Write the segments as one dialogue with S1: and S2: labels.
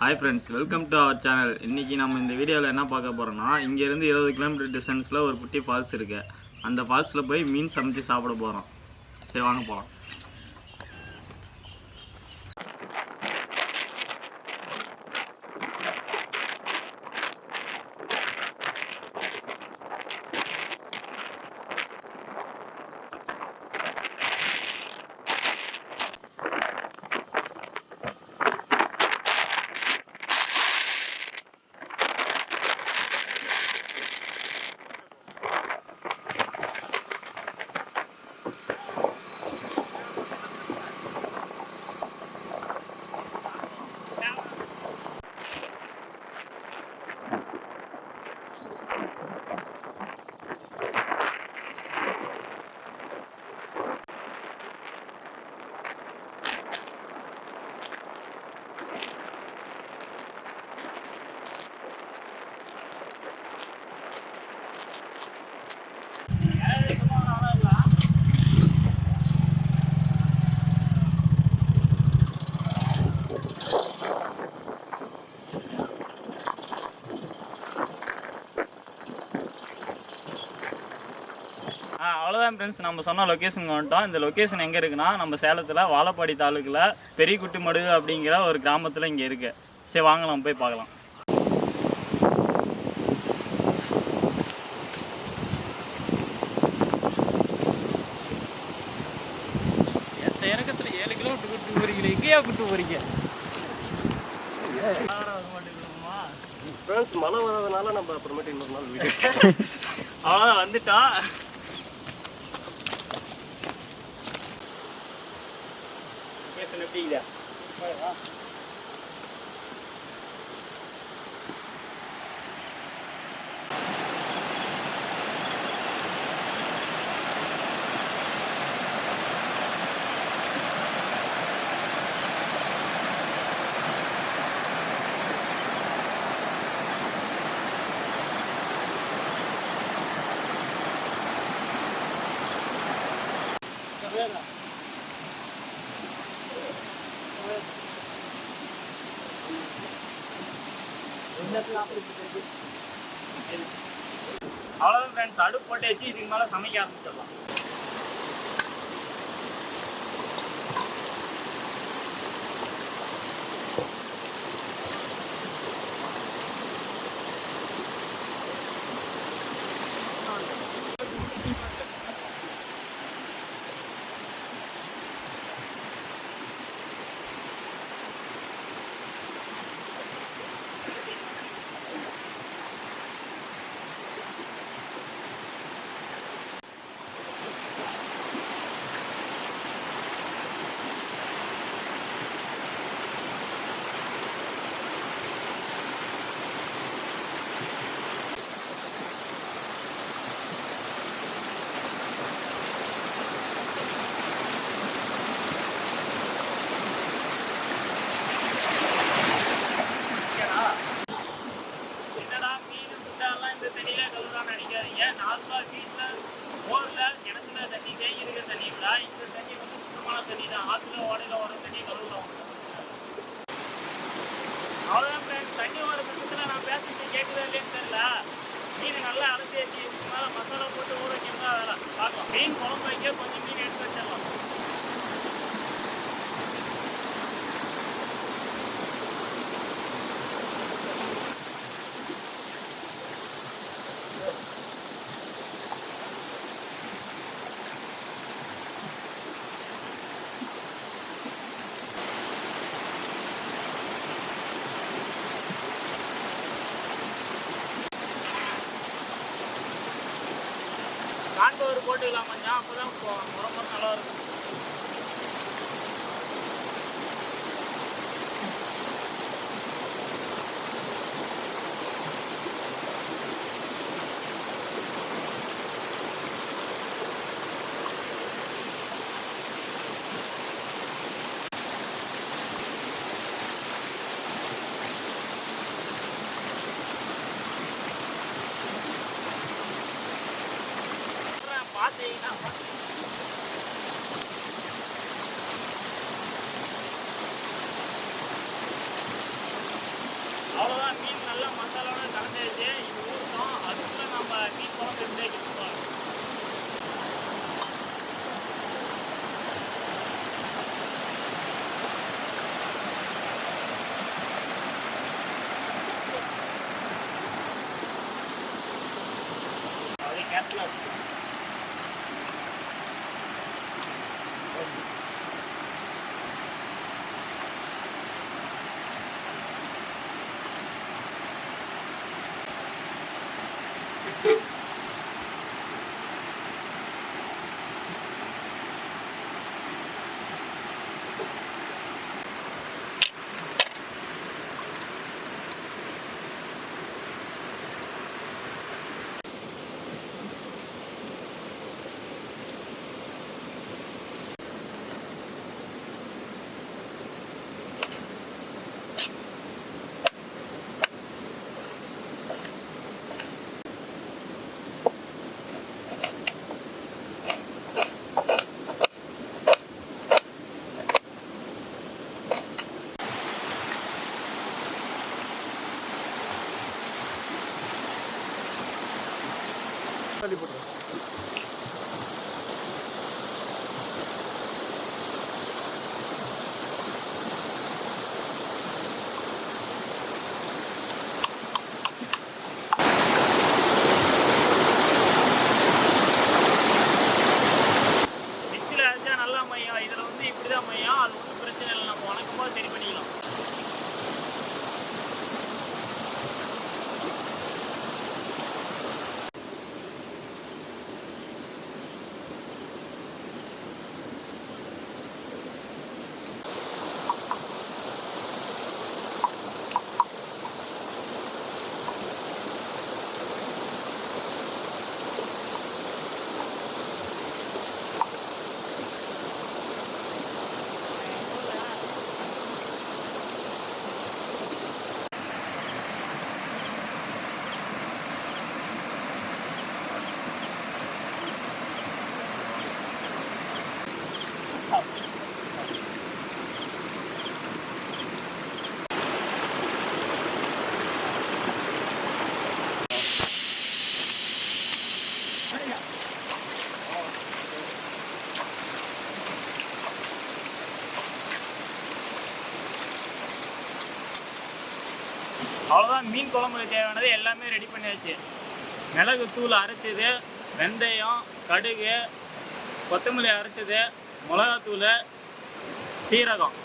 S1: Hi friends, welcome to our channel. இன்றைக்கி நம்ம இந்த வீடியோவில் என்ன பார்க்க போகிறோன்னா, இங்கேருந்து 20 கிலோமீட்டர் டிஸ்டன்ஸில் ஒரு குட்டி ஃபால்ஸ் இருக்குது. அந்த ஃபால்ஸில் போய் மீன் சமைச்சு சாப்பிட போகிறோம். சரி, வாங்க போகலாம். அவ்வளோதான் ஃப்ரெண்ட்ஸ், நம்ம சொன்ன லொக்கேஷனுக்கு வந்துட்டோம். இந்த லொக்கேஷன் எங்கே இருக்குன்னா, நம்ம சேலத்தில் வாழப்பாடி தாலுக்கில் பெரியகுட்டிமடு அப்படிங்கிற ஒரு கிராமத்தில் இங்கே இருக்குது. சரி, வாங்க நம்ம போய் பார்க்கலாம்.
S2: இறக்கத்தில் 7 கிலோமீட்டர் கூட்டு போறீங்களே, எங்கேயா கூட்டு போறீங்க?
S3: ஃப்ரெண்ட்ஸ், மழை வர்றதுனால நம்ம அப்புறமேட்டு இன்னொரு நாள் வீடியோ
S1: அவ்வளோதான், வந்துட்டோம். எப்படிங்க அவ்வளோதான் ஃப்ரெண்ட்ஸ், அடுப்பு போட்டு வச்சு இதுக்கு மேலே சமைக்க ஆரம்பிச்சிடலாம். நார்மலாக வீட்டில் போரில் கிணத்துல தண்ணி தேங்கி இருக்கிற தண்ணி விட இந்த தண்ணி வந்து சுத்தமான தண்ணி தான். ஆற்றுல ஓடையில் ஓட தண்ணி கழுவுலாம். அவ்வளோதான் ஃப்ரெண்ட்ஸ், தண்ணி ஓட பக்கத்தில் நான் பேசிட்டு கேட்குறேன் இல்லைன்னு தெரியல. மீன் நல்லா அலசி வச்சு இதுக்கு மேலே மசாலா போட்டு ஊற வைக்கணும் தான் வேலை பார்க்கலாம். மீன் குழம்பு வைக்க கொஞ்சம் மீன் எடுத்து வச்சிடலாம். கான்பவர் போட்டுக்கலாம் கொஞ்சம், அப்போ தான் ரொம்ப நல்லா இருக்கும். அவ்வளோதான், மீன் நல்லா மசாலாவோட கலந்துருச்சு. இது ஊறும். அதுக்குள்ளே நம்ம மீன் குழம்பு எப்படி வைக்கணும். அது கேட்கலாம்.
S3: தள்ளி போட்டுருவோம்.
S1: மிக்ஸியில் அரைச்சா நல்லா மையம். இதில் வந்து இப்படி தான் மையம். அது ஒன்றும் பிரச்சனை இல்லை, நம்ம வணக்கம் போது சரி பண்ணிக்கலாம். அவ்வளோதான், மீன் குழம்புக்கு தேவையானது எல்லாமே ரெடி பண்ணியாச்சு. மிளகு தூள் அரைச்சது, வெந்தயம், கடுகு, கொத்தமல்லி அரைச்சது, மிளகாத்தூள், சீரகம்.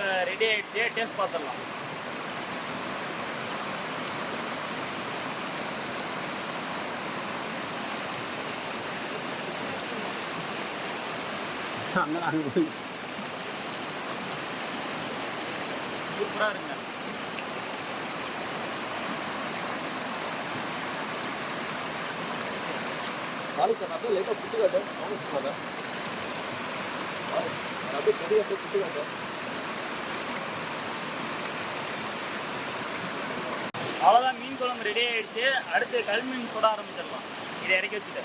S1: இப்போ ரெடி ஆகிடுச்சு, டேஸ்ட் பார்த்துடலாம். சூப்பராக இருக்குங்க.
S3: நாளைக்கு அப்படியே லைட்டாக புட்டு காட்டேன், சொன்னாங்க அப்படியே கறி அப்படியே புட்டு காட்டேன்.
S1: அவ்வளோதான், மீன் குழம்பு ரெடி ஆகிடுச்சு. அடுத்து கல்மீன் சுட ஆரம்பிச்சிடலாம். இதை இறக்கி வச்சுட்டு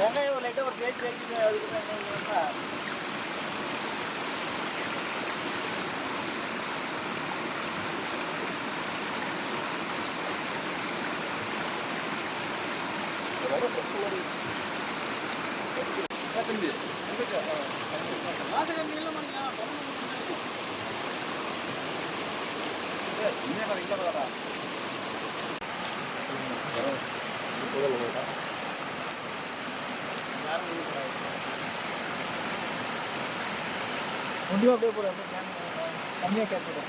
S1: வெங்காயம் ஒரு லைட்டாக ஒரு பேச்சு வைக்கிது. அதுக்கு
S4: முடியும் அப்படியே போட கம்மியாக கேட்போம்.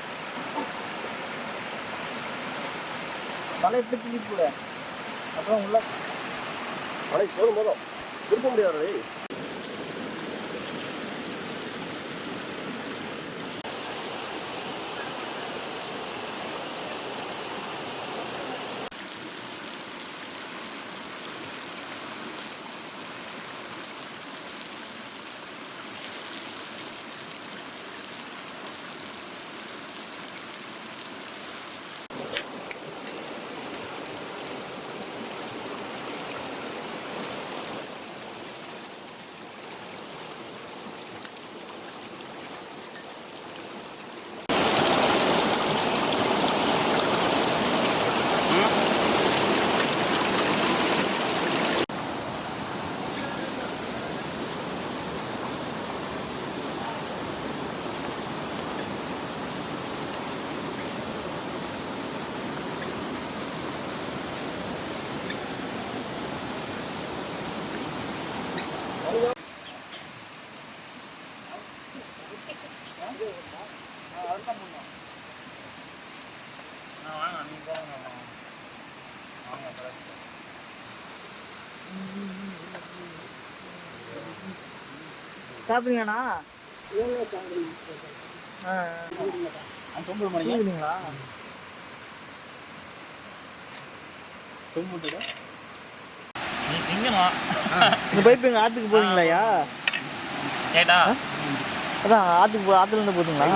S4: தலையை பிடிச்சி கூட அப்புறம் உள்ள
S3: நாளைக்கு போதும் போதும் திருப்ப முடியாது.
S4: சாப்பிடுங்கண்ணா.
S1: சொல்லுங்களா நீ திங்கணும்.
S4: இந்த பைப்பு எங்கள் ஆற்றுக்கு போகுதுங்களாயா?
S1: கேட்டா
S4: அதான் ஆற்றுக்கு ஆற்றுலேருந்து போகுதுங்களா?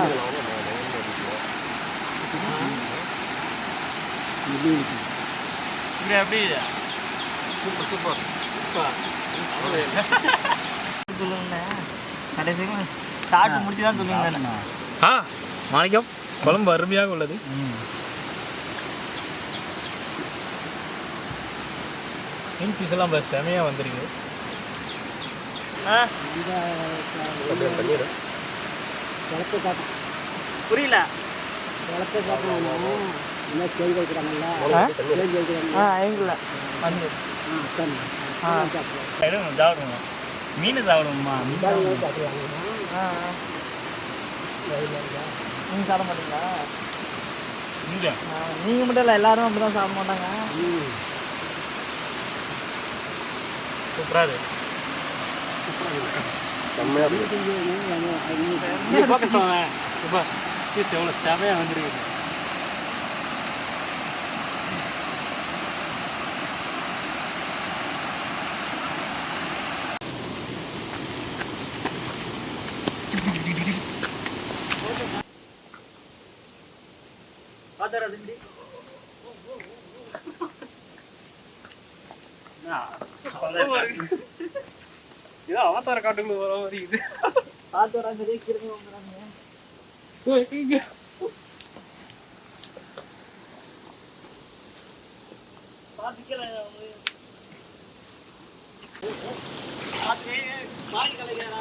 S1: இப்படி எப்படி
S3: சூப்பர் சூப்பர்
S4: சொல்லுங்கண்ணே, கடைசியில் சாப்பிட்டு முடிச்சு தான் சொல்லுங்கண்ணா.
S2: மாணிக்கம் குழம்பு அருமையாக உள்ளது. மீன் பீஸ் எல்லாம் செமையாக வந்திருக்கு.
S4: புரியல. எங்களை
S1: சாப்பிடுவோம், மீன் சாப்பிடுவோம்மா.
S4: நீங்கள் சாப்பிட மாட்டீங்களா?
S1: இங்கே
S4: நீங்கள் மட்டும் இல்லை, எல்லாரும் அப்படி தான் சாப்பிட மாட்டாங்க.
S1: சூப்பராக இருக்கு.
S2: பீஸ் எவ்வளோ செமையாக வந்துருக்கு. இது அவதார காட்டுக்குள்ள வர மாதிரி இது.
S4: பார்த்து வராங்க, சரியா கீழே வந்துடுறாங்க.
S1: மாறி கலைக்கிறா,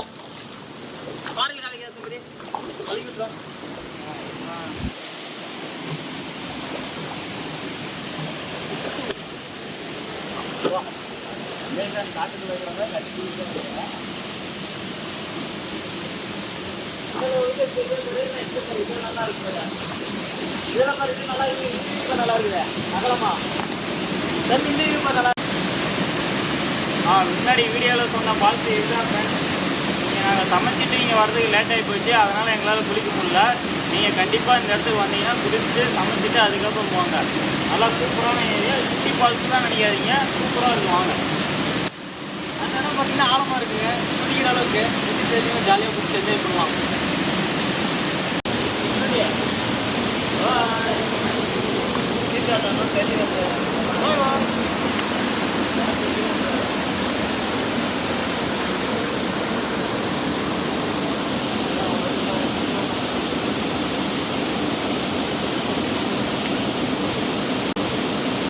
S1: மாறி கலைக்கிறா. காட்டுக்குள்ள இருக்கிறவங்க கட்டி குடிக்க நல்லா இருக்குது. இதெல்லாம் மாதிரி நல்லா இருக்கு, நல்லா இருக்குது அகலமா தண்ணி நல்லா. முன்னாடி வீடியோவில் சொன்ன பால்ஸ் இதுதான் ஃப்ரெண்ட்ஸ். நீங்கள் நாங்கள் சமைச்சிட்டு இங்கே வரதுக்கு லேட் ஆகி போச்சு, அதனால் எங்களால் குளிக்க முடியல. நீங்கள் கண்டிப்பாக இந்த இடத்துக்கு வந்தீங்கன்னா குளிச்சுட்டு சமைச்சிட்டு அதுக்கப்புறம் போங்க. நல்லா சூப்பரான ஏரியா. சுற்றி ஃபால்ஸ் தான் நினைக்காதீங்க, சூப்பராக இருக்கும். வாங்க.
S2: அந்த இடம் பார்த்தீங்கன்னா ஆழமாக இருக்குங்க, குளிக்கிற அளவுக்கு சுற்றி தெரிஞ்சு ஜாலியாக குடிச்சு என்ஜாய் பண்ணலாம்.
S1: தெரியும்